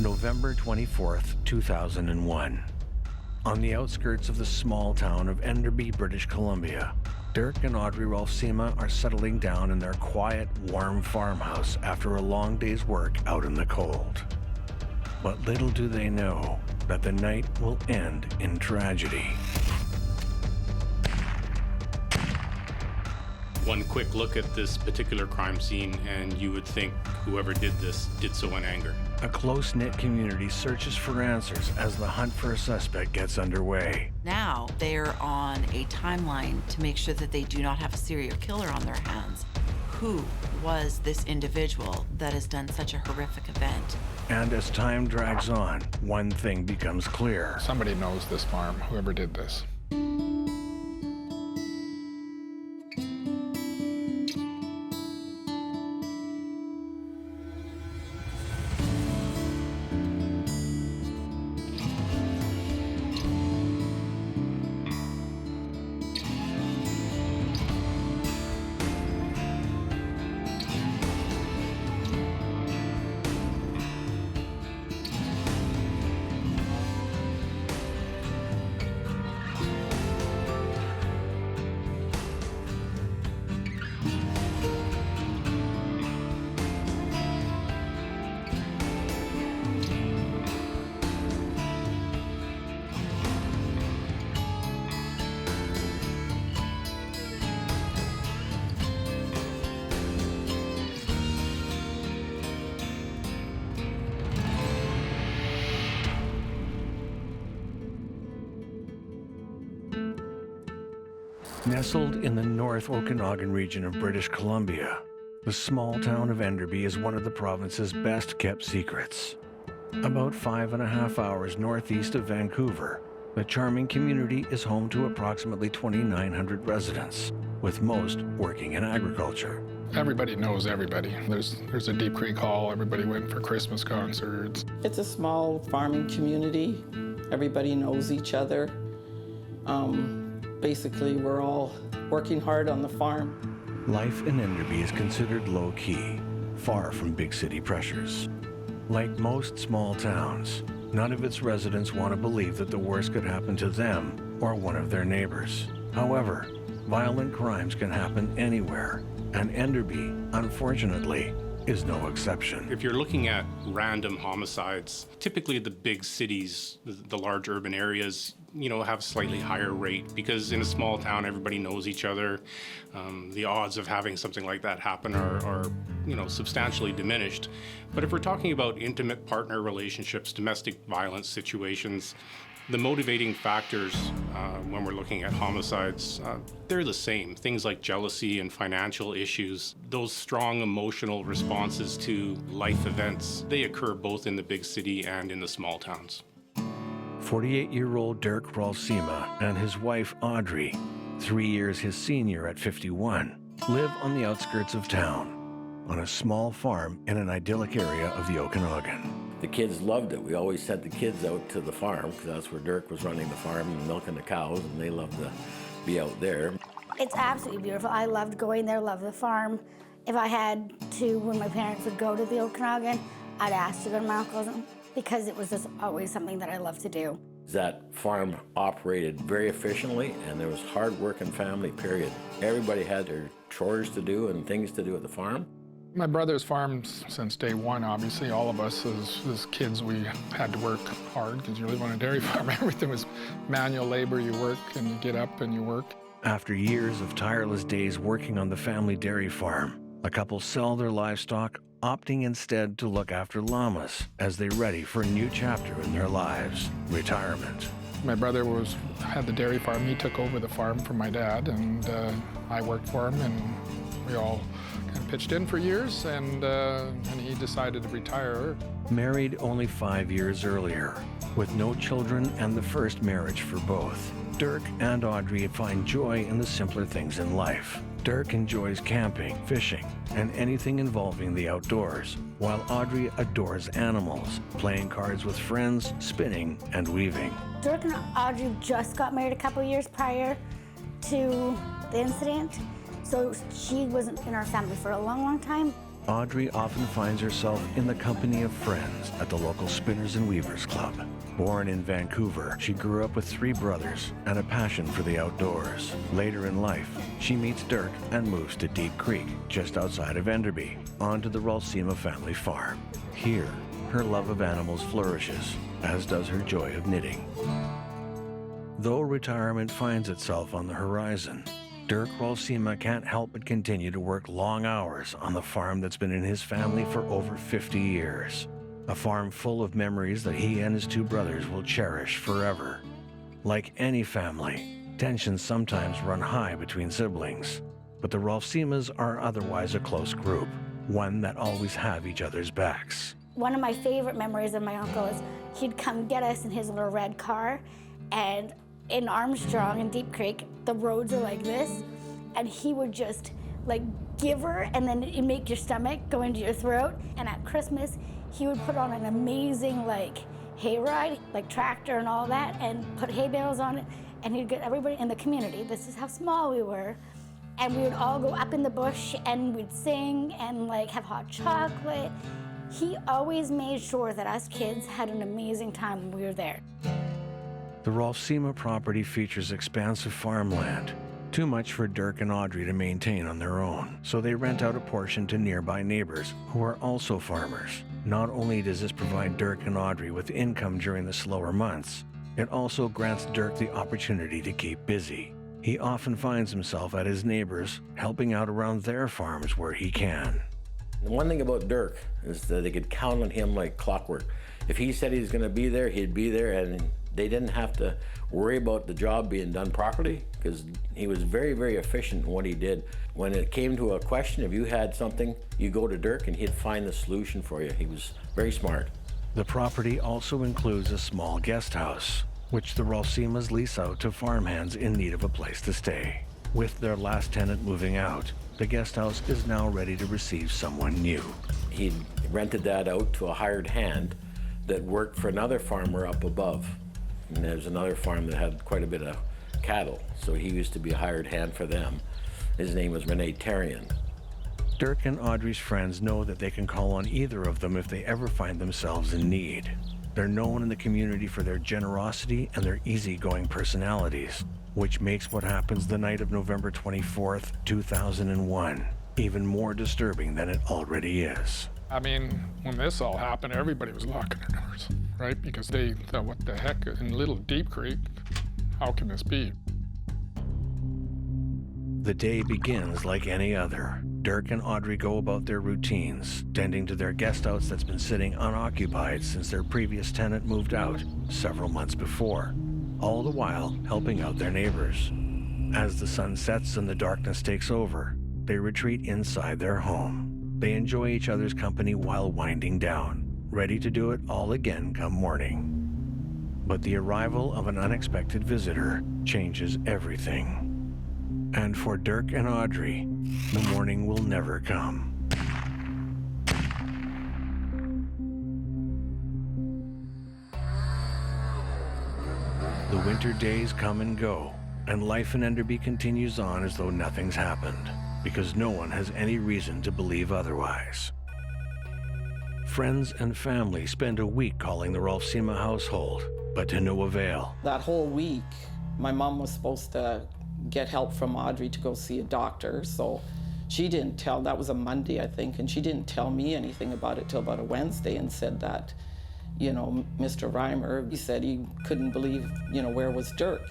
November 24th, 2001. On the outskirts of the small town of Enderby, British Columbia, Derk and Audrey Roelfsema are settling down in their quiet, warm farmhouse after a long day's work out in the cold. But little do they know that the night will end in tragedy. One quick look at this particular crime scene and you would think whoever did this did so in anger. A close-knit community searches for answers as the hunt for a suspect gets underway. Now they're on a timeline to make sure that they do not have a serial killer on their hands. Who was this individual that has done such a horrific event? And as time drags on, one thing becomes clear. Somebody knows this farm, whoever did this. Nestled in the North Okanagan region of British Columbia, the small town of Enderby is one of the province's best-kept secrets. About 5.5 hours northeast of Vancouver, the charming community is home to approximately 2,900 residents, with most working in agriculture. Everybody knows everybody. There's a Deep Creek Hall. Everybody went for Christmas concerts. It's a small farming community. Everybody knows each other. Basically, we're all working hard on the farm. Life in Enderby is considered low-key, far from big city pressures. Like most small towns, none of its residents want to believe that the worst could happen to them or one of their neighbors. However, violent crimes can happen anywhere, and Enderby, unfortunately, is no exception. If you're looking at random homicides, typically the big cities, the large urban areas, have a slightly higher rate because in a small town, everybody knows each other. The odds of having something like that happen are substantially diminished. But if we're talking about intimate partner relationships, domestic violence situations, the motivating factors when we're looking at homicides, they're the same. Things like jealousy and financial issues, those strong emotional responses to life events, they occur both in the big city and in the small towns. 48-year-old Derk Roelfsema and his wife Audrey, 3 years his senior at 51, live on the outskirts of town, on a small farm in an idyllic area of the Okanagan. The kids loved it. We always sent the kids out to the farm because that's where Derk was running the farm and milking the cows, and they loved to be out there. It's absolutely beautiful. I loved going there, loved the farm. If I had to, when my parents would go to the Okanagan, I'd ask to go to my uncle's because it was just always something that I loved to do. That farm operated very efficiently, and there was hard-working family, period. Everybody had their chores to do and things to do at the farm. My brother's farmed since day one, obviously. All of us as kids, we had to work hard because you live on a dairy farm. Everything was manual labor. You work and you get up and you work. After years of tireless days working on the family dairy farm, a couple sell their livestock, opting instead to look after llamas as they ready for a new chapter in their lives, retirement. My brother had the dairy farm. He took over the farm from my dad, and I worked for him, and we all kind of pitched in for years, and he decided to retire. Married only 5 years earlier, with no children and the first marriage for both, Derk and Audrey find joy in the simpler things in life. Derk enjoys camping, fishing, and anything involving the outdoors, while Audrey adores animals, playing cards with friends, spinning, and weaving. Derk and Audrey just got married a couple years prior to the incident, so she wasn't in our family for a long, long time. Audrey often finds herself in the company of friends at the local Spinners and Weavers Club. Born in Vancouver, she grew up with 3 brothers and a passion for the outdoors. Later in life, she meets Derk and moves to Deep Creek, just outside of Enderby, onto the Roelfsema family farm. Here, her love of animals flourishes, as does her joy of knitting. Though retirement finds itself on the horizon, Derk Roelfsema can't help but continue to work long hours on the farm that's been in his family for over 50 years. A farm full of memories that he and his 2 brothers will cherish forever. Like any family, tensions sometimes run high between siblings, but the Roelfsemas are otherwise a close group, one that always have each other's backs. One of my favorite memories of my uncle is he'd come get us in his little red car, and in Armstrong and Deep Creek, the roads are like this, and he would just like give her, and then it'd make your stomach go into your throat. And at Christmas, he would put on an amazing like hayride, like tractor and all that, and put hay bales on it, and he'd get everybody in the community. This is how small we were. And we would all go up in the bush and we'd sing and like have hot chocolate. He always made sure that us kids had an amazing time when we were there. The Roelfsema property features expansive farmland, too much for Derk and Audrey to maintain on their own, so they rent out a portion to nearby neighbors who are also farmers. Not only does this provide Derk and Audrey with income during the slower months, it also grants Derk the opportunity to keep busy. He often finds himself at his neighbors, helping out around their farms where he can. The one thing about Derk is that they could count on him like clockwork. If he said he was going to be there, he'd be there, and they didn't have to worry about the job being done properly because he was very, very efficient in what he did. When it came to a question, if you had something, you go to Derk and he'd find the solution for you. He was very smart. The property also includes a small guest house, which the Roelfsemas lease out to farmhands in need of a place to stay. With their last tenant moving out, the guest house is now ready to receive someone new. He rented that out to a hired hand that worked for another farmer up above. And there's another farm that had quite a bit of cattle, so he used to be a hired hand for them. His name was Renee Tarian. Derk and Audrey's friends know that they can call on either of them if they ever find themselves in need. They're known in the community for their generosity and their easygoing personalities, which makes what happens the night of November 24th, 2001, even more disturbing than it already is. I mean, when this all happened, everybody was locking their doors, right? Because they thought, what the heck, in Little Deep Creek, how can this be? The day begins like any other. Derk and Audrey go about their routines, tending to their guest house that's been sitting unoccupied since their previous tenant moved out several months before, all the while helping out their neighbors. As the sun sets and the darkness takes over, they retreat inside their home. They enjoy each other's company while winding down, ready to do it all again come morning. But the arrival of an unexpected visitor changes everything. And for Derk and Audrey, the morning will never come. The winter days come and go, and life in Enderby continues on as though nothing's happened, because no one has any reason to believe otherwise. Friends and family spend a week calling the Roelfsema household, but to no avail. That whole week, my mom was supposed to get help from Audrey to go see a doctor, so she didn't tell, that was a Monday, I think, and she didn't tell me anything about it till about a Wednesday and said that, you know, Mr. Reimer, he said he couldn't believe, you know, where was Derk.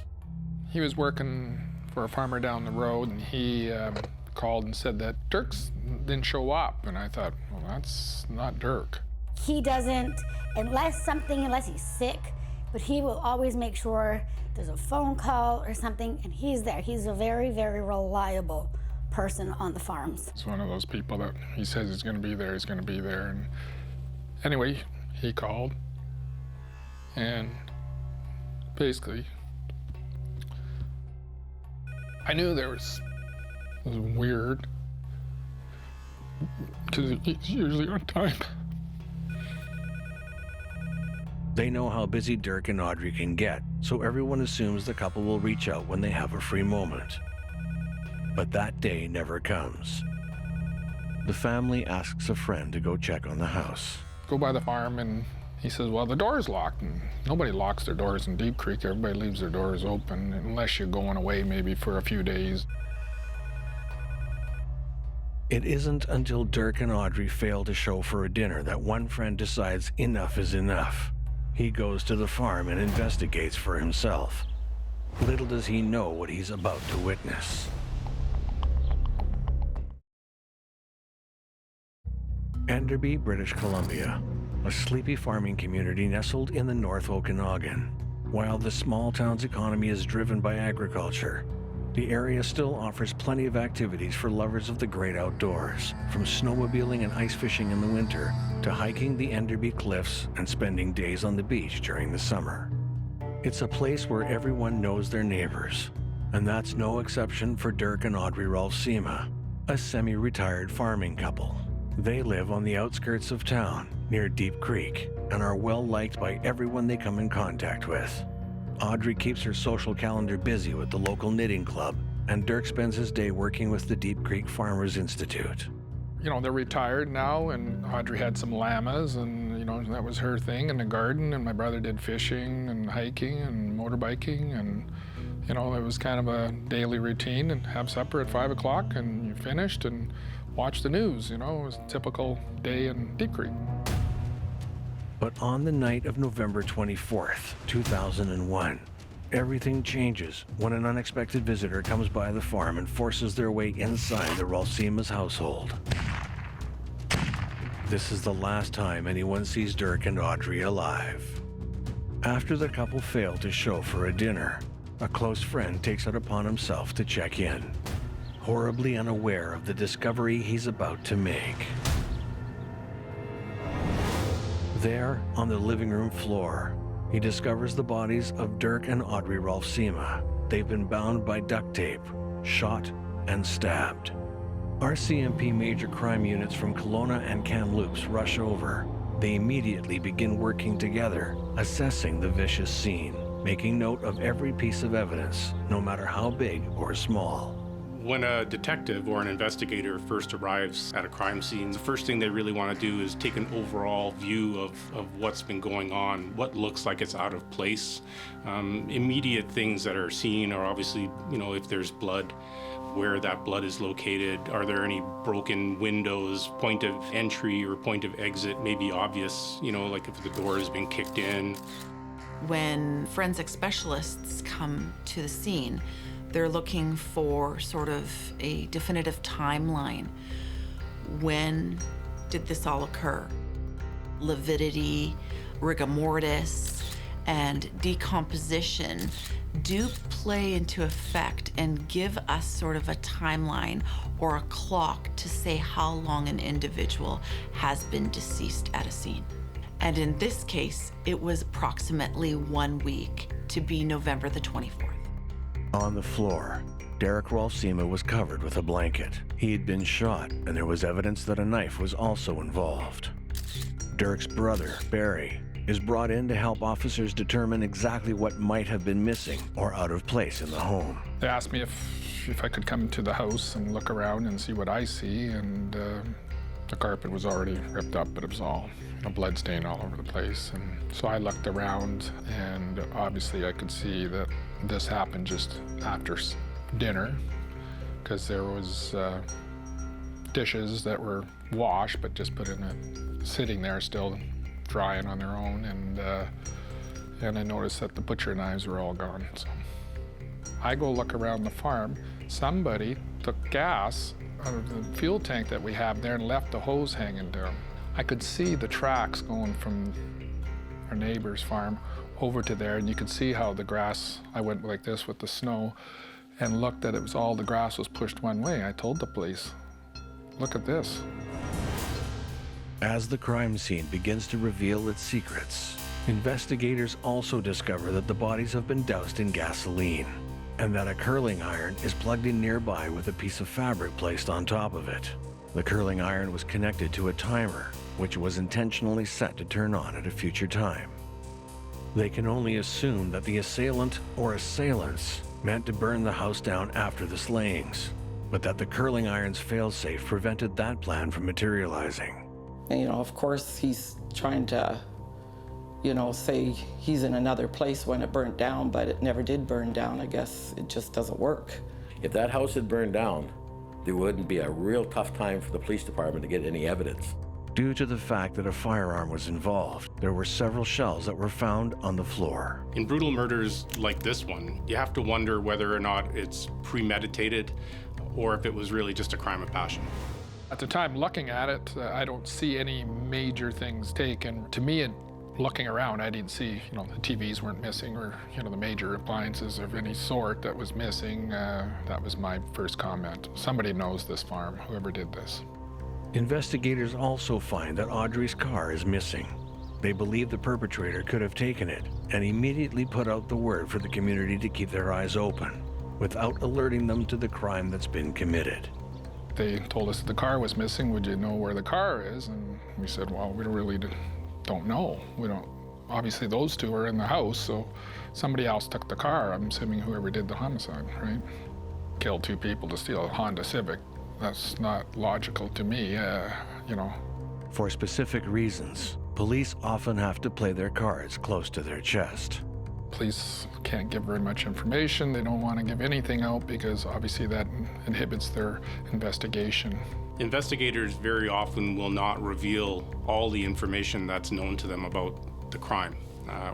He was working for a farmer down the road, and he called and said that Derk didn't show up, and I thought, well, that's not Derk. He doesn't, unless he's sick, but he will always make sure there's a phone call or something, and he's there. He's a very, very reliable person on the farms. He's one of those people that he says he's going to be there, he's going to be there. And anyway, he called, and basically, I knew it was weird, because he's usually on time. They know how busy Derk and Audrey can get, so everyone assumes the couple will reach out when they have a free moment. But that day never comes. The family asks a friend to go check on the house. Go by the farm, and he says, well, the door's locked. And nobody locks their doors in Deep Creek. Everybody leaves their doors open, unless you're going away maybe for a few days. It isn't until Derk and Audrey fail to show for a dinner that one friend decides enough is enough. He goes to the farm and investigates for himself. Little does he know what he's about to witness. Enderby, British Columbia, a sleepy farming community nestled in the North Okanagan. While the small town's economy is driven by agriculture, the area still offers plenty of activities for lovers of the great outdoors, from snowmobiling and ice fishing in the winter to hiking the Enderby cliffs and spending days on the beach during the summer. It's a place where everyone knows their neighbors, and that's no exception for Derk and Audrey Roelfsema, a semi-retired farming couple. They live on the outskirts of town, near Deep Creek, and are well liked by everyone they come in contact with. Audrey keeps her social calendar busy with the local knitting club, and Derk spends his day working with the Deep Creek Farmers Institute. You know, they're retired now, and Audrey had some llamas, and, you know, that was her thing in the garden, and my brother did fishing and hiking and motorbiking, and, you know, it was kind of a daily routine, and have supper at 5 o'clock, and you finished, and watch the news, you know, it was a typical day in Deep Creek. But on the night of November 24th, 2001, everything changes when an unexpected visitor comes by the farm and forces their way inside the Roelfsema's household. This is the last time anyone sees Derk and Audrey alive. After the couple fail to show for a dinner, a close friend takes it upon himself to check in, horribly unaware of the discovery he's about to make. There, on the living room floor, he discovers the bodies of Derk and Audrey Roelfsema. They've been bound by duct tape, shot, and stabbed. RCMP major crime units from Kelowna and Kamloops rush over. They immediately begin working together, assessing the vicious scene, making note of every piece of evidence, no matter how big or small. When a detective or an investigator first arrives at a crime scene, the first thing they really want to do is take an overall view of what's been going on, what looks like it's out of place. Immediate things that are seen are obviously, you know, if there's blood, where that blood is located, are there any broken windows, point of entry or point of exit may be obvious, you know, like if the door has been kicked in. When forensic specialists come to the scene, they're looking for sort of a definitive timeline. When did this all occur? Lividity, rigor mortis, and decomposition do play into effect and give us sort of a timeline or a clock to say how long an individual has been deceased at a scene. And in this case, it was approximately 1 week to be November the 24th. On the floor, Derk Roelfsema was covered with a blanket. He had been shot, and there was evidence that a knife was also involved. Derk's brother, Barry, is brought in to help officers determine exactly what might have been missing or out of place in the home. They asked me if I could come to the house and look around and see what I see, and the carpet was already ripped up, but it was all a blood stain all over the place. And so I looked around, and obviously I could see that this happened just after dinner, because there was dishes that were washed but just put in sitting there still drying on their own, and I noticed that the butcher knives were all gone. So I go look around the farm. Somebody took gas out of the fuel tank that we have there and left the hose hanging down. I could see the tracks going from our neighbor's farm over to there, and you could see how the grass, I went like this with the snow and looked at it, was all the grass was pushed one way. I told the police, look at this. As the crime scene begins to reveal its secrets, investigators also discover that the bodies have been doused in gasoline, and that a curling iron is plugged in nearby with a piece of fabric placed on top of it. The curling iron was connected to a timer, which was intentionally set to turn on at a future time. They can only assume that the assailant or assailants meant to burn the house down after the slayings. but that the curling iron's failsafe prevented that plan from materializing. And, of course, he's trying to, say he's in another place when it burnt down, but it never did burn down. I guess it just doesn't work. If that house had burned down, there wouldn't be a real tough time for the police department to get any evidence. Due to the fact that a firearm was involved, there were several shells that were found on the floor. In brutal murders like this one, you have to wonder whether or not it's premeditated or if it was really just a crime of passion. At the time looking at it, I don't see any major things taken. To me, looking around, I didn't see, the TVs weren't missing or, the major appliances of any sort that was missing. That was my first comment. Somebody knows this farm, whoever did this. Investigators also find that Audrey's car is missing. They believe the perpetrator could have taken it and immediately put out the word for the community to keep their eyes open, without alerting them to the crime that's been committed. They told us the car was missing. Would you know where the car is? And we said, well, we really don't know. We don't. Obviously, those two are in the house, so somebody else took the car. I'm assuming whoever did the homicide, right? Killed two people to steal a Honda Civic. That's not logical to me, For specific reasons, police often have to play their cards close to their chest. Police can't give very much information. They don't want to give anything out because obviously that inhibits their investigation. Investigators very often will not reveal all the information that's known to them about the crime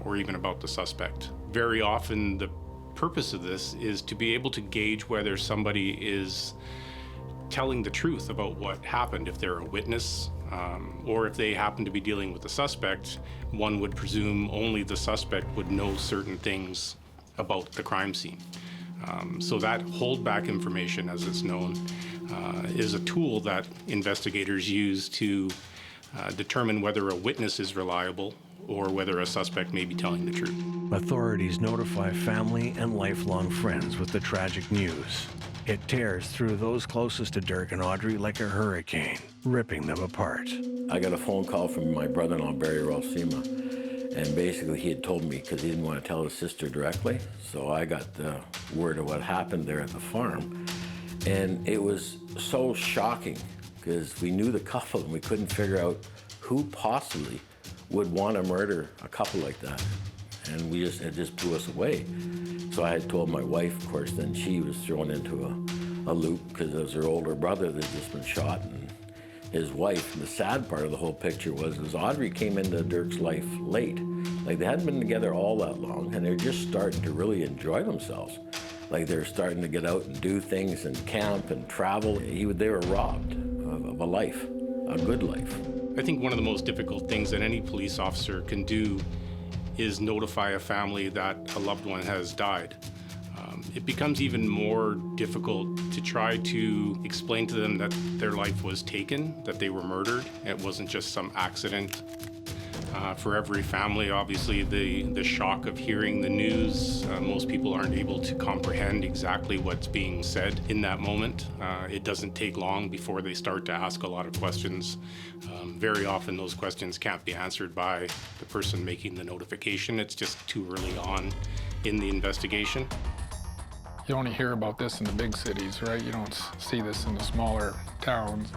or even about the suspect. Very often the purpose of this is to be able to gauge whether somebody is telling the truth about what happened. If they're a witness or if they happen to be dealing with the suspect, one would presume only the suspect would know certain things about the crime scene. So that holdback information, as it's known, is a tool that investigators use to determine whether a witness is reliable or whether a suspect may be telling the truth. Authorities notify family and lifelong friends with the tragic news. It tears through those closest to Derk and Audrey like a hurricane, ripping them apart. I got a phone call from my brother-in-law, Leroy Roelfsema, and basically he had told me because he didn't want to tell his sister directly, so I got the word of what happened there at the farm. And it was so shocking because we knew the couple and we couldn't figure out who possibly would want to murder a couple like that. And it just blew us away. So I had told my wife, of course, then she was thrown into a loop because it was her older brother that had just been shot and his wife. And the sad part of the whole picture was Audrey came into Derk's life late. Like they hadn't been together all that long and they're just starting to really enjoy themselves. Like they're starting to get out and do things and camp and travel. They were robbed of a life, a good life. I think one of the most difficult things that any police officer can do is notify a family that a loved one has died. It becomes even more difficult to try to explain to them that their life was taken, that they were murdered. It wasn't just some accident. For every family, obviously, the shock of hearing the news, most people aren't able to comprehend exactly what's being said in that moment. It doesn't take long before they start to ask a lot of questions. Very often those questions can't be answered by the person making the notification. It's just too early on in the investigation. You only hear about this in the big cities, right? You don't see this in the smaller towns.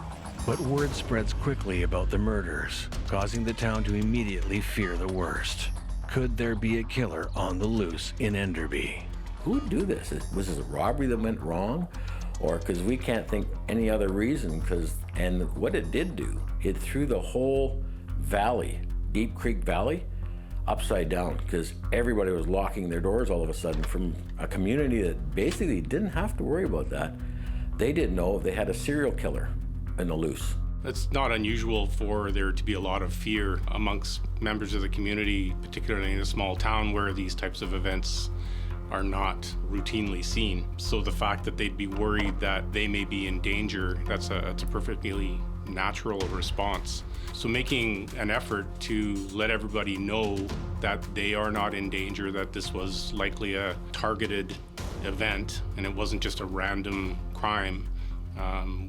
But word spreads quickly about the murders, causing the town to immediately fear the worst. Could there be a killer on the loose in Enderby? Who would do this? Was this a robbery that went wrong? Or because we can't think any other reason, and what it did do, it threw the whole valley, Deep Creek Valley, upside down because everybody was locking their doors all of a sudden from a community that basically didn't have to worry about that. They didn't know they had a serial killer in the loose. It's not unusual for there to be a lot of fear amongst members of the community, particularly in a small town where these types of events are not routinely seen. So the fact that they'd be worried that they may be in danger, that's a perfectly natural response. So making an effort to let everybody know that they are not in danger, that this was likely a targeted event and it wasn't just a random crime,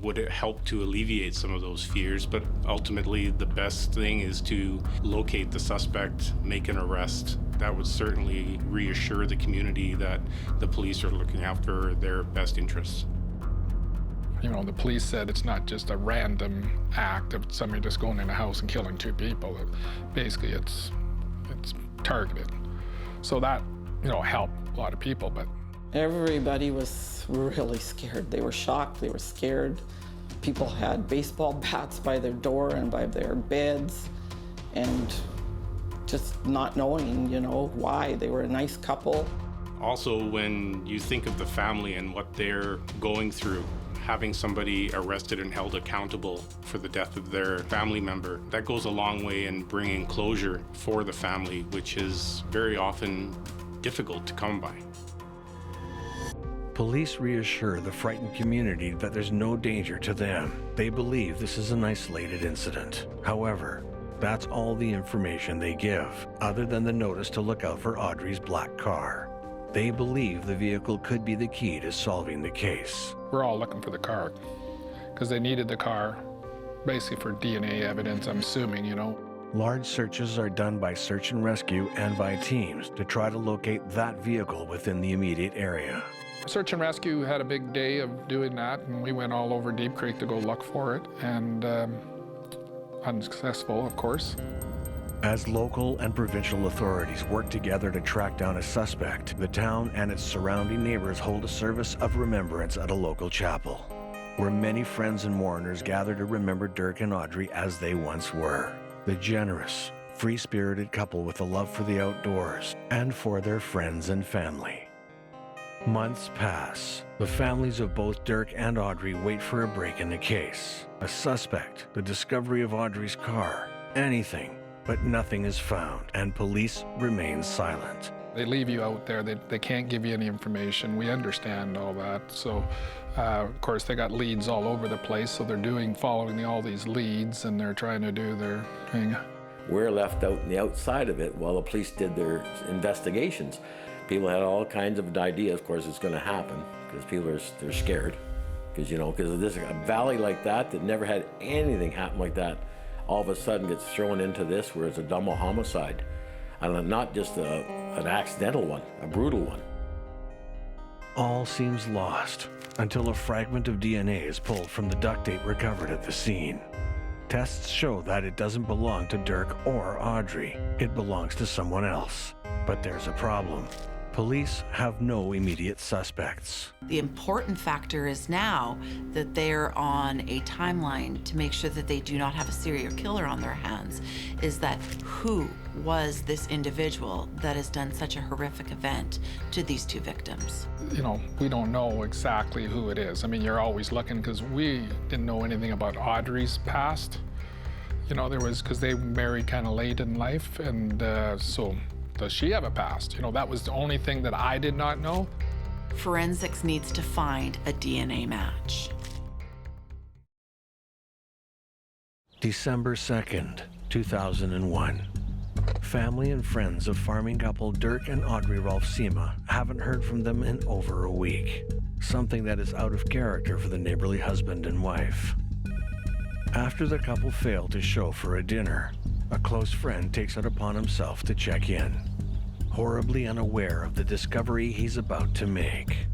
would it help to alleviate some of those fears. But ultimately the best thing is to locate the suspect, make an arrest. That would certainly reassure the community that the police are looking after their best interests. You know, the police said it's not just a random act of somebody just going in a house and killing 2 people. Basically, it's targeted. So that, you know, helped a lot of people, but... Everybody was really scared. They were shocked, they were scared. People had baseball bats by their door and by their beds, and just not knowing, you know, why. They were a nice couple. Also, when you think of the family and what they're going through, having somebody arrested and held accountable for the death of their family member, that goes a long way in bringing closure for the family, which is very often difficult to come by. Police reassure the frightened community that there's no danger to them. They believe this is an isolated incident. However, that's all the information they give, other than the notice to look out for Audrey's black car. They believe the vehicle could be the key to solving the case. We're all looking for the car, because they needed the car, basically for DNA evidence, I'm assuming, you know. Large searches are done by search and rescue and by teams to try to locate that vehicle within the immediate area. Search and rescue had a big day of doing that, and we went all over Deep Creek to go look for it, and unsuccessful, of course. As local and provincial authorities work together to track down a suspect, the town and its surrounding neighbors hold a service of remembrance at a local chapel, where many friends and mourners gather to remember Derk and Audrey as they once were. The generous, free-spirited couple with a love for the outdoors and for their friends and family. Months pass. The families of both Derk and Audrey wait for a break in the case. A suspect, the discovery of Audrey's car, anything, but nothing is found, and police remain silent. They leave you out there. They can't give you any information. We understand all that. So, of course, they got leads all over the place, so they're following all these leads, and they're trying to do their thing. We're left out in the outside of it while the police did their investigations. People had all kinds of ideas. Of course, it's going to happen because people they're scared. Because, you know, because this a valley like that never had anything happen like that, all of a sudden gets thrown into this where it's a double homicide. And not just an accidental one, a brutal one. All seems lost until a fragment of DNA is pulled from the duct tape recovered at the scene. Tests show that it doesn't belong to Derk or Audrey. It belongs to someone else. But there's a problem. Police have no immediate suspects. The important factor is now that they're on a timeline to make sure that they do not have a serial killer on their hands, is that who was this individual that has done such a horrific event to these 2 victims? You know, we don't know exactly who it is. I mean, you're always looking, because we didn't know anything about Audrey's past. You know, because they married kind of late in life, and so does she have a past? You know, that was the only thing that I did not know. Forensics needs to find a DNA match. December 2nd, 2001. Family and friends of farming couple Derk and Audrey Roelfsema haven't heard from them in over a week, something that is out of character for the neighborly husband and wife. After the couple failed to show for a dinner, a close friend takes it upon himself to check in, horribly unaware of the discovery he's about to make.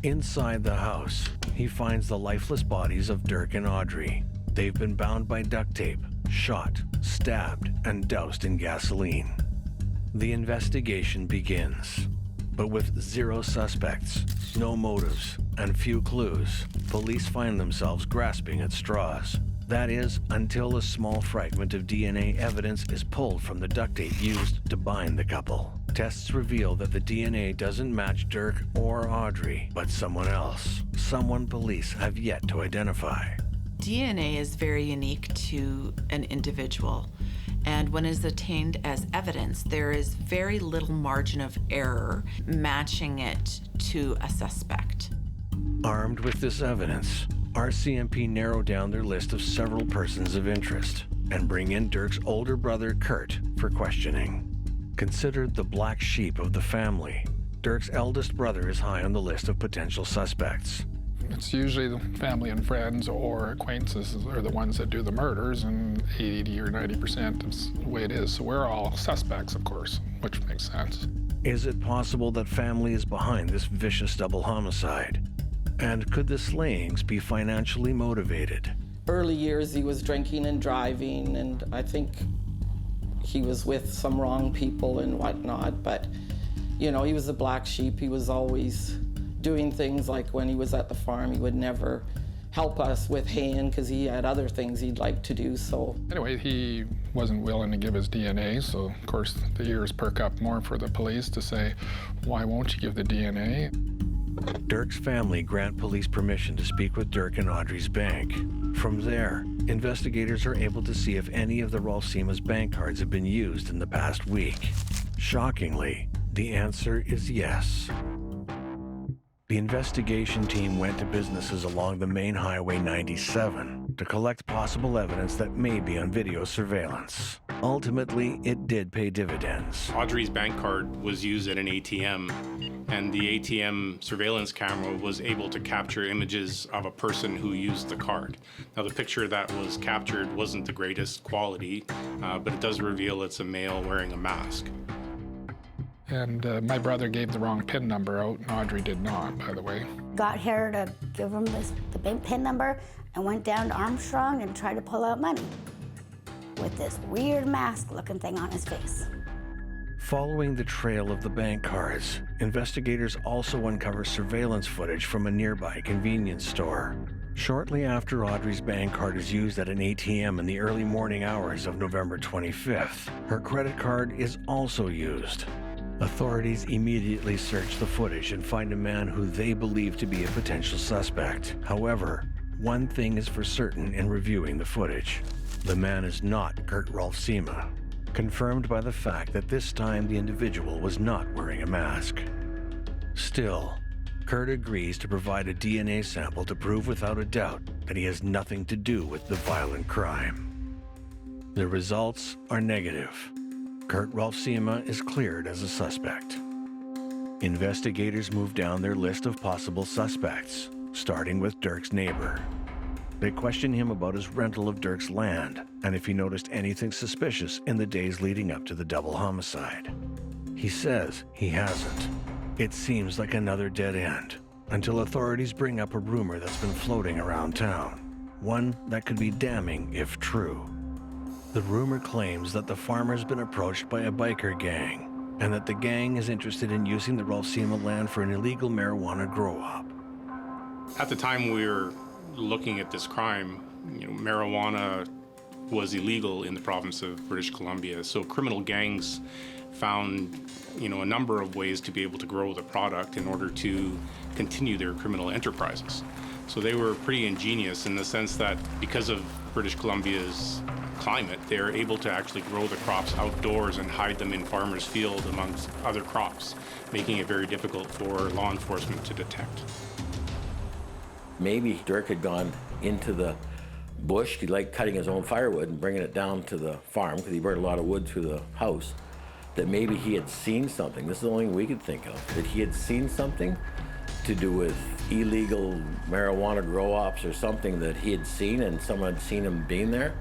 Inside the house, he finds the lifeless bodies of Derk and Audrey. They've been bound by duct tape, shot, stabbed, and doused in gasoline. The investigation begins, but with 0 suspects, no motives, and few clues, police find themselves grasping at straws. That is, until a small fragment of DNA evidence is pulled from the duct tape used to bind the couple. Tests reveal that the DNA doesn't match Derk or Audrey, but someone else. Someone police have yet to identify. DNA is very unique to an individual, and when it is obtained as evidence, there is very little margin of error matching it to a suspect. Armed with this evidence, RCMP narrow down their list of several persons of interest and bring in Derk's older brother, Kurt, for questioning. Considered the black sheep of the family, Derk's eldest brother is high on the list of potential suspects. It's usually the family and friends or acquaintances are the ones that do the murders, and 80 or 90% is the way it is. So we're all suspects, of course, which makes sense. Is it possible that family is behind this vicious double homicide? And could the slayings be financially motivated? Early years, he was drinking and driving, and I think he was with some wrong people and whatnot, but, you know, he was a black sheep. He was always doing things like when he was at the farm, he would never help us with haying because he had other things he'd like to do, so. Anyway, he wasn't willing to give his DNA, so of course the ears perk up more for the police to say, why won't you give the DNA? Derk's family grant police permission to speak with Derk and Audrey's bank. From there, investigators are able to see if any of the Roelfsema's bank cards have been used in the past week. Shockingly, the answer is yes. The investigation team went to businesses along the main highway 97 to collect possible evidence that may be on video surveillance. Ultimately, it did pay dividends. Audrey's bank card was used at an ATM, and the ATM surveillance camera was able to capture images of a person who used the card. Now, the picture that was captured wasn't the greatest quality, but it does reveal it's a male wearing a mask. And my brother gave the wrong PIN number out, and Audrey did not, by the way. Got her to give him the bank PIN number and went down to Armstrong and tried to pull out money with this weird mask-looking thing on his face. Following the trail of the bank cards, investigators also uncover surveillance footage from a nearby convenience store. Shortly after Audrey's bank card is used at an ATM in the early morning hours of November 25th, her credit card is also used. Authorities immediately search the footage and find a man who they believe to be a potential suspect. However, one thing is for certain in reviewing the footage. The man is not Kurt Roelfsema, confirmed by the fact that this time the individual was not wearing a mask. Still, Kurt agrees to provide a DNA sample to prove without a doubt that he has nothing to do with the violent crime. The results are negative. Kurt Roelfsema is cleared as a suspect. Investigators move down their list of possible suspects, starting with Derk's neighbor. They question him about his rental of Derk's land and if he noticed anything suspicious in the days leading up to the double homicide. He says he hasn't. It seems like another dead end, until authorities bring up a rumor that's been floating around town, one that could be damning if true. The rumor claims that the farmer's been approached by a biker gang, and that the gang is interested in using the Roelfsema land for an illegal marijuana grow-op. At the time we were looking at this crime, marijuana was illegal in the province of British Columbia, so criminal gangs found a number of ways to be able to grow the product in order to continue their criminal enterprises. So they were pretty ingenious in the sense that because of British Columbia's climate, they're able to actually grow the crops outdoors and hide them in farmers' field amongst other crops, making it very difficult for law enforcement to detect. Maybe Derk had gone into the bush. He liked cutting his own firewood and bringing it down to the farm because he burned a lot of wood through the house. That maybe he had seen something. This is the only thing we could think of. That he had seen something to do with illegal marijuana grow-ops or something that he had seen, and someone had seen him being there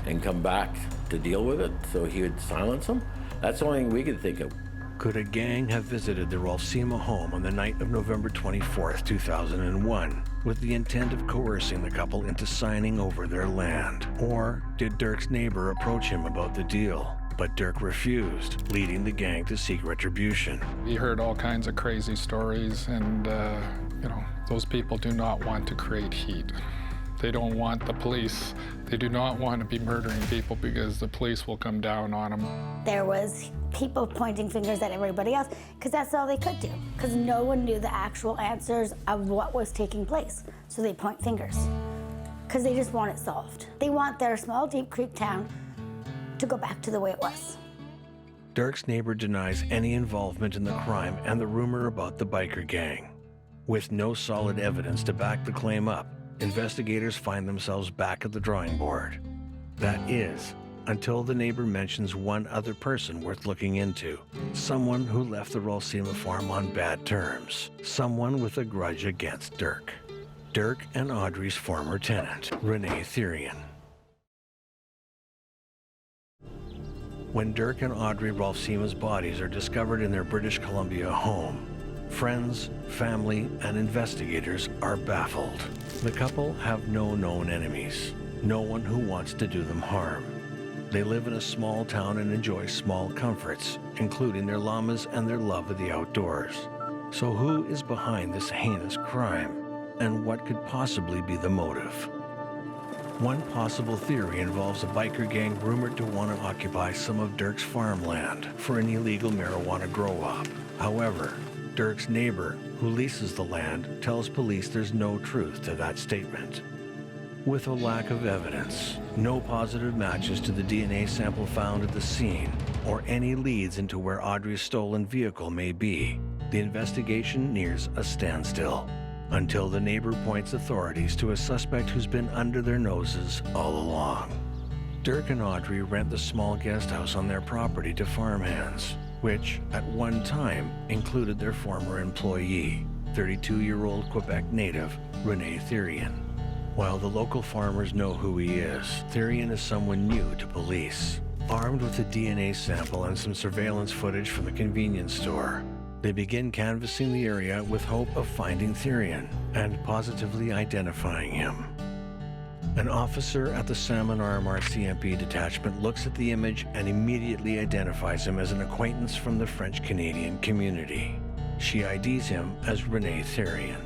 and come back to deal with it, so he would silence him. That's the only thing we could think of. Could a gang have visited the Roelfsema home on the night of November 24th, 2001, with the intent of coercing the couple into signing over their land? Or did Derk's neighbor approach him about the deal, but Derk refused, leading the gang to seek retribution? We heard all kinds of crazy stories, and those people do not want to create heat. They don't want the police. They do not want to be murdering people because the police will come down on them. There was people pointing fingers at everybody else because that's all they could do, because no one knew the actual answers of what was taking place. So they point fingers because they just want it solved. They want their small Deep Creek town to go back to the way it was. Derk's neighbor denies any involvement in the crime and the rumor about the biker gang. With no solid evidence to back the claim up, investigators find themselves back at the drawing board. That is, until the neighbor mentions one other person worth looking into. Someone who left the Roelfsema farm on bad terms. Someone with a grudge against Derk. Derk and Audrey's former tenant, Renee Therian. When Derk and Audrey Roelfsema's bodies are discovered in their British Columbia home, Friends, family, and investigators are baffled. The couple have no known enemies, no one who wants to do them harm. They live in a small town and enjoy small comforts, including their llamas and their love of the outdoors. So who is behind this heinous crime, and what could possibly be the motive? One possible theory involves a biker gang rumored to want to occupy some of Derk's farmland for an illegal marijuana grow-op. However, Derk's neighbor, who leases the land, tells police there's no truth to that statement. With a lack of evidence, no positive matches to the DNA sample found at the scene, or any leads into where Audrey's stolen vehicle may be, the investigation nears a standstill, until the neighbor points authorities to a suspect who's been under their noses all along. Derk and Audrey rent the small guest house on their property to farmhands, which at one time included their former employee, 32-year-old Quebec native Renee Therian. While the local farmers know who he is, Therian is someone new to police. Armed with a DNA sample and some surveillance footage from the convenience store, they begin canvassing the area with hope of finding Therian and positively identifying him. An officer at the Salmon Arm RCMP detachment looks at the image and immediately identifies him as an acquaintance from the French-Canadian community. She IDs him as Renee Therian.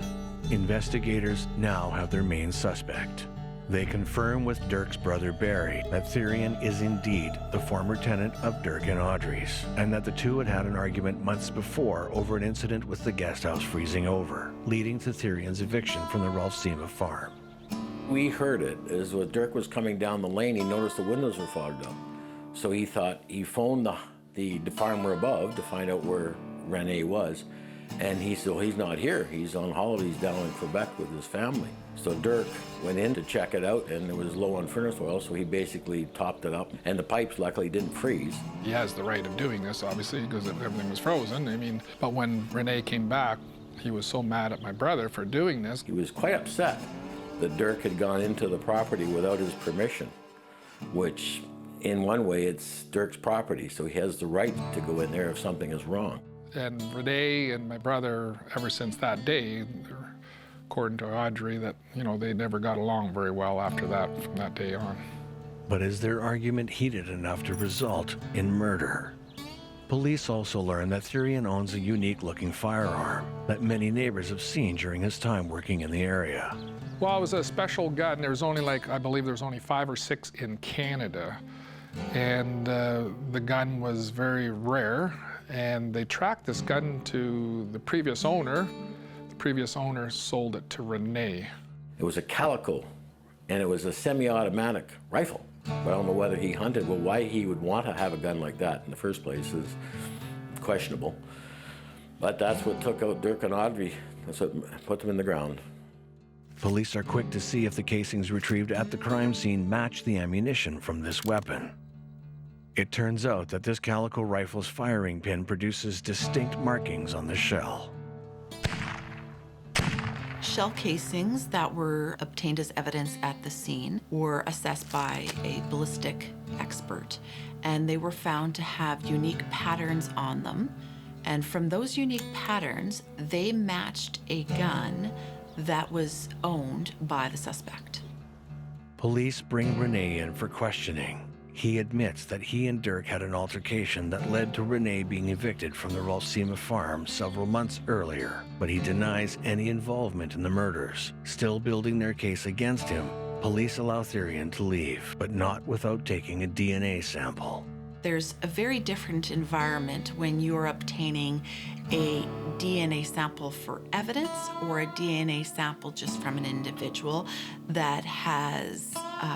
Investigators now have their main suspect. They confirm with Derk's brother Barry that Therian is indeed the former tenant of Derk and Audrey's, and that the two had had an argument months before over an incident with the guest house freezing over, leading to Therian's eviction from the Roelfsema farm. We heard it as Derk was coming down the lane. He noticed the windows were fogged up. So he thought, he phoned the farmer above to find out where Renee was. And he said, well, he's not here. He's on holidays down in Quebec with his family. So Derk went in to check it out, and it was low on furnace oil, so he basically topped it up. And the pipes luckily didn't freeze. He has the right of doing this, obviously, because everything was frozen. I mean, but when Renee came back, he was so mad at my brother for doing this. He was quite upset that Derk had gone into the property without his permission, which in one way it's Derk's property, so he has the right to go in there if something is wrong. And Renee and my brother, ever since that day, according to Audrey, that, you know, they never got along very well after that, from that day on. But is their argument heated enough to result in murder? Police also learn that Therian owns a unique-looking firearm that many neighbors have seen during his time working in the area. Well, it was a special gun. There was only I believe there was only 5 or 6 in Canada. And the gun was very rare. And they tracked this gun to the previous owner. The previous owner sold it to Renee. It was a Calico, and it was a semi-automatic rifle. But I don't know whether he hunted. Well, why he would want to have a gun like that in the first place is questionable. But that's what took out Derk and Audrey. That's what put them in the ground. Police are quick to see if the casings retrieved at the crime scene match the ammunition from this weapon. It turns out that this Calico rifle's firing pin produces distinct markings on the shell. Shell casings that were obtained as evidence at the scene were assessed by a ballistic expert, and they were found to have unique patterns on them. And from those unique patterns, they matched a gun that was owned by the suspect. Police bring Renee in for questioning. He admits that he and Derk had an altercation that led to Renee being evicted from the Roelfsema farm several months earlier, but he denies any involvement in the murders. Still building their case against him, police allow Therian to leave, but not without taking a DNA sample. There's a very different environment when you're obtaining a DNA sample for evidence or a DNA sample just from an individual that has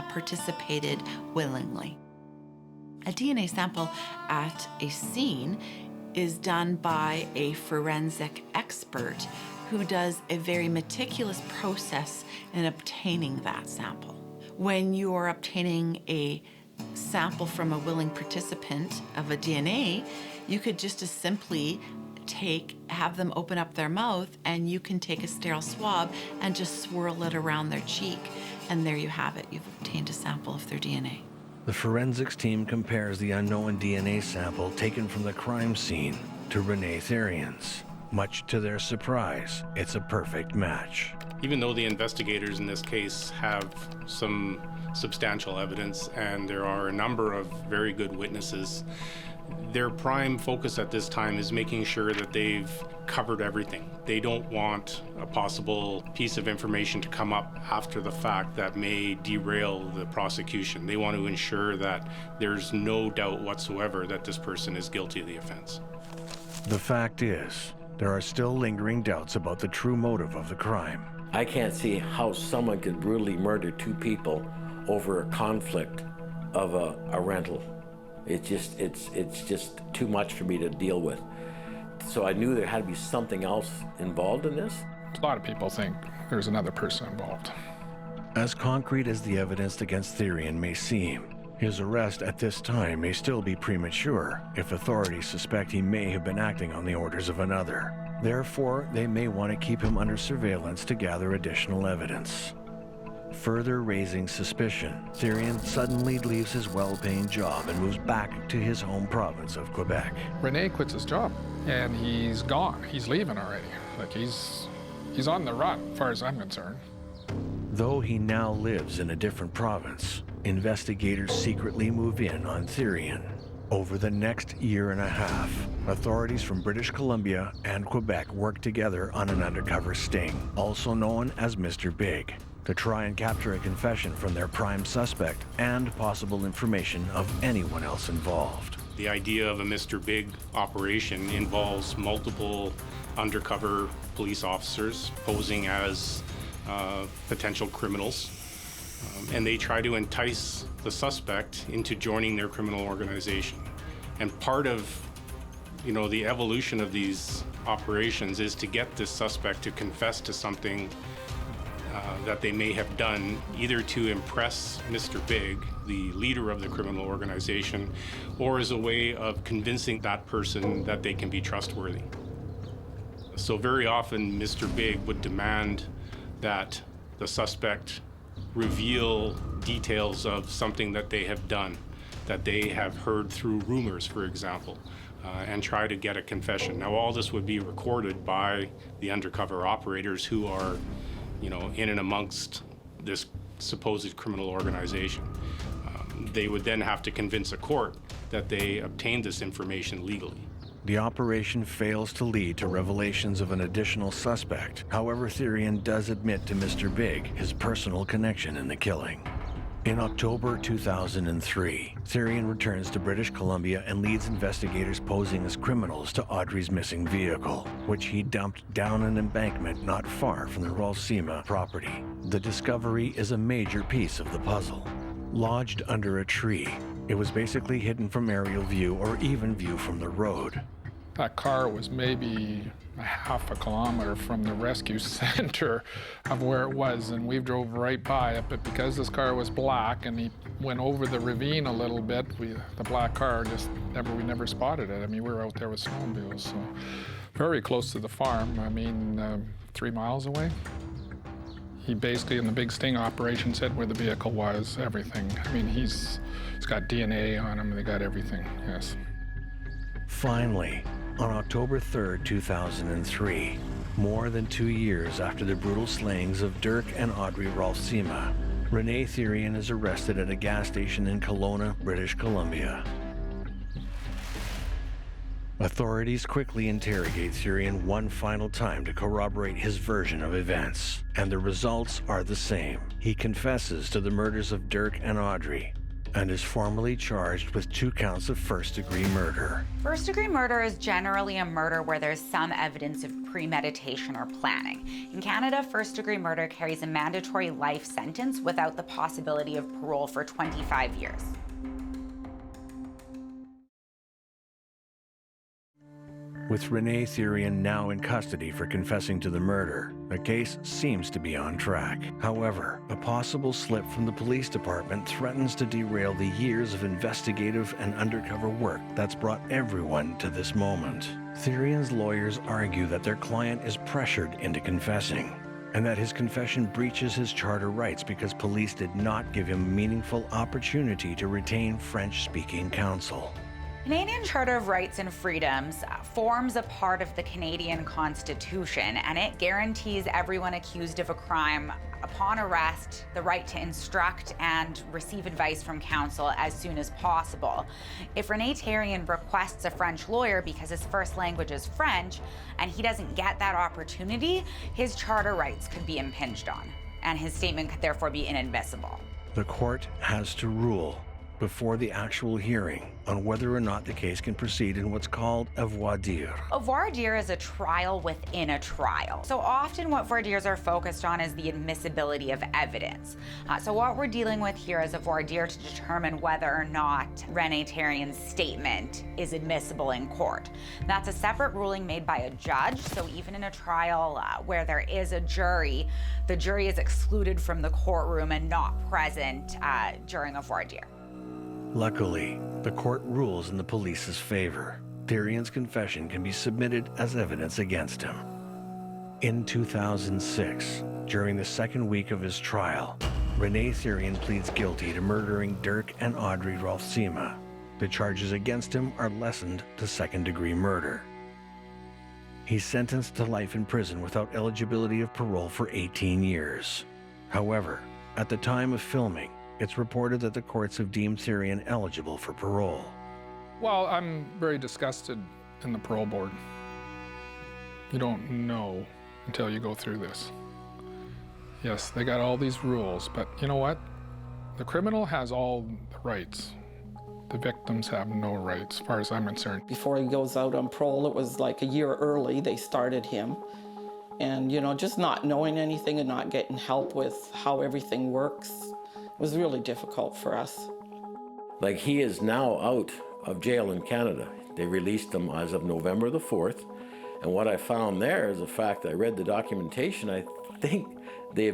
participated willingly. A DNA sample at a scene is done by a forensic expert who does a very meticulous process in obtaining that sample. When you're obtaining a sample from a willing participant of a DNA, you could just as simply have them open up their mouth, and you can take a sterile swab and just swirl it around their cheek, and there you have it. You've obtained a sample of their DNA. The forensics team compares the unknown DNA sample taken from the crime scene to Renee Therian's. Much to their surprise, it's a perfect match. Even though the investigators in this case have some substantial evidence and there are a number of very good witnesses, their prime focus at this time is making sure that they've covered everything. They don't want a possible piece of information to come up after the fact that may derail the prosecution. They want to ensure that there's no doubt whatsoever that this person is guilty of the offense. The fact is, there are still lingering doubts about the true motive of the crime. I can't see how someone could brutally murder two people over a conflict of a rental. It's just too much for me to deal with. So I knew there had to be something else involved in this. A lot of people think there's another person involved. As concrete as the evidence against Therian may seem, his arrest at this time may still be premature if authorities suspect he may have been acting on the orders of another. Therefore, they may want to keep him under surveillance to gather additional evidence. Further raising suspicion, Therian suddenly leaves his well-paying job and moves back to his home province of Quebec. Rene quits his job, and he's gone. He's leaving already. Like, he's on the run, as far as I'm concerned. Though he now lives in a different province, investigators secretly move in on Therian. Over the next year and a half, authorities from British Columbia and Quebec work together on an undercover sting, also known as Mr. Big, to try and capture a confession from their prime suspect and possible information of anyone else involved. The idea of a Mr. Big operation involves multiple undercover police officers posing as potential criminals, and they try to entice the suspect into joining their criminal organization. And part of, the evolution of these operations is to get this suspect to confess to something that they may have done, either to impress Mr. Big, the leader of the criminal organization, or as a way of convincing that person that they can be trustworthy. So very often, Mr. Big would demand that the suspect reveal details of something that they have done, that they have heard through rumors, for example, and try to get a confession. Now, all this would be recorded by the undercover operators who are, in and amongst this supposed criminal organization. They would then have to convince a court that they obtained this information legally. The operation fails to lead to revelations of an additional suspect. However, Therian does admit to Mr. Big his personal connection in the killing. In October 2003, Therian returns to British Columbia and leads investigators posing as criminals to Audrey's missing vehicle, which he dumped down an embankment not far from the Roelfsema property. The discovery is a major piece of the puzzle. Lodged under a tree, it was basically hidden from aerial view or even view from the road. That car was maybe a half a kilometer from the rescue center of where it was, and we drove right by it, but because this car was black and he went over the ravine a little bit, the black car we never spotted it. I mean, we were out there with snowmobiles, so very close to the farm. 3 miles away. He basically, in the big sting operation, said where the vehicle was, everything. I mean, he's got DNA on him, they got everything, yes. Finally, on October 3rd, 2003, more than 2 years after the brutal slayings of Derk and Audrey Roelfsema, Rene Therian is arrested at a gas station in Kelowna, British Columbia. Authorities quickly interrogate Therian one final time to corroborate his version of events, and the results are the same. He confesses to the murders of Derk and Audrey, and is formally charged with 2 counts of first-degree murder. First-degree murder is generally a murder where there's some evidence of premeditation or planning. In Canada, first-degree murder carries a mandatory life sentence without the possibility of parole for 25 years. With Rene Therian now in custody for confessing to the murder, the case seems to be on track. However, a possible slip from the police department threatens to derail the years of investigative and undercover work that's brought everyone to this moment. Therian's lawyers argue that their client is pressured into confessing, and that his confession breaches his charter rights because police did not give him meaningful opportunity to retain French-speaking counsel. Canadian Charter of Rights and Freedoms forms a part of the Canadian Constitution, and it guarantees everyone accused of a crime upon arrest the right to instruct and receive advice from counsel as soon as possible. If Renatarian requests a French lawyer because his first language is French and he doesn't get that opportunity, his charter rights could be impinged on, and his statement could therefore be inadmissible. The court has to rule before the actual hearing on whether or not the case can proceed in what's called a voir dire. A voir dire is a trial within a trial. So often what voir dires are focused on is the admissibility of evidence. So what we're dealing with here is a voir dire to determine whether or not Renatarian's statement is admissible in court. That's a separate ruling made by a judge, so even in a trial where there is a jury, the jury is excluded from the courtroom and not present during a voir dire. Luckily, the court rules in the police's favor. Therian's confession can be submitted as evidence against him. In 2006, during the second week of his trial, Rene Therian pleads guilty to murdering Derk and Audrey Roelfsema. The charges against him are lessened to second-degree murder. He's sentenced to life in prison without eligibility of parole for 18 years. However, at the time of filming, it's reported that the courts have deemed Therian eligible for parole. Well, I'm very disgusted in the parole board. You don't know until you go through this. Yes, they got all these rules, but you know what? The criminal has all the rights. The victims have no rights, as far as I'm concerned. Before he goes out on parole, it was like a year early they started him. And, you know, just not knowing anything and not getting help with how everything works was really difficult for us. Like, he is now out of jail in Canada. They released him as of November the 4th. And what I found there is the fact that I read the documentation. I think they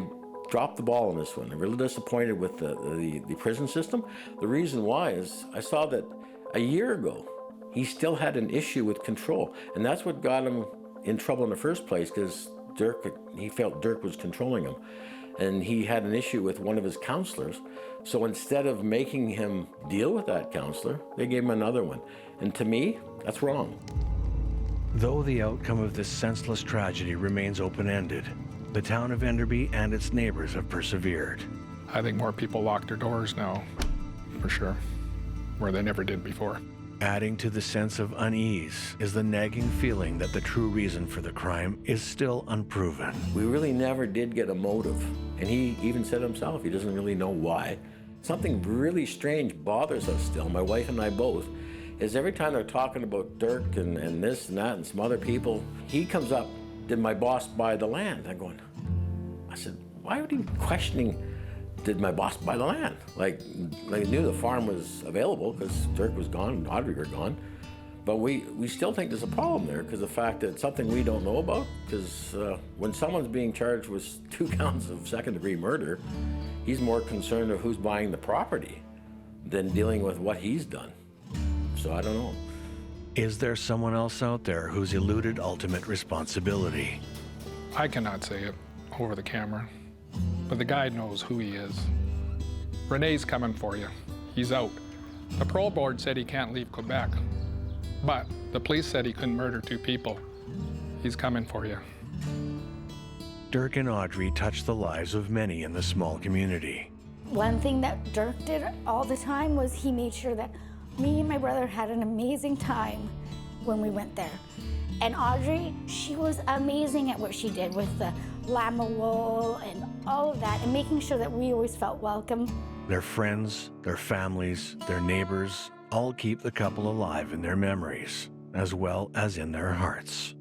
dropped the ball on this one. They're really disappointed with the prison system. The reason why is I saw that a year ago, he still had an issue with control. And that's what got him in trouble in the first place, because he felt Derk was controlling him. And he had an issue with one of his counselors. So instead of making him deal with that counselor, they gave him another one. And to me, that's wrong. Though the outcome of this senseless tragedy remains open-ended, the town of Enderby and its neighbors have persevered. I think more people lock their doors now, for sure, where they never did before. Adding to the sense of unease is the nagging feeling that the true reason for the crime is still unproven. We really never did get a motive. And he even said himself, he doesn't really know why. Something really strange bothers us still, my wife and I both, is every time they're talking about Derk and this and that and some other people, he comes up, did my boss buy the land? I said, why would he be questioning, did my boss buy the land? Like I knew the farm was available because Derk was gone and Audrey were gone. But we still think there's a problem there because the fact that it's something we don't know about, because when someone's being charged with 2 counts of second-degree murder, he's more concerned of who's buying the property than dealing with what he's done. So I don't know. Is there someone else out there who's eluded ultimate responsibility? I cannot say it over the camera, but the guy knows who he is. Rene's coming for you. He's out. The parole board said he can't leave Quebec, but the police said he couldn't murder 2 people. He's coming for you. Derk and Audrey touched the lives of many in the small community. One thing that Derk did all the time was he made sure that me and my brother had an amazing time when we went there. And Audrey, she was amazing at what she did with the llama wool and all of that, and making sure that we always felt welcome. Their friends, their families, their neighbors all keep the couple alive in their memories, as well as in their hearts.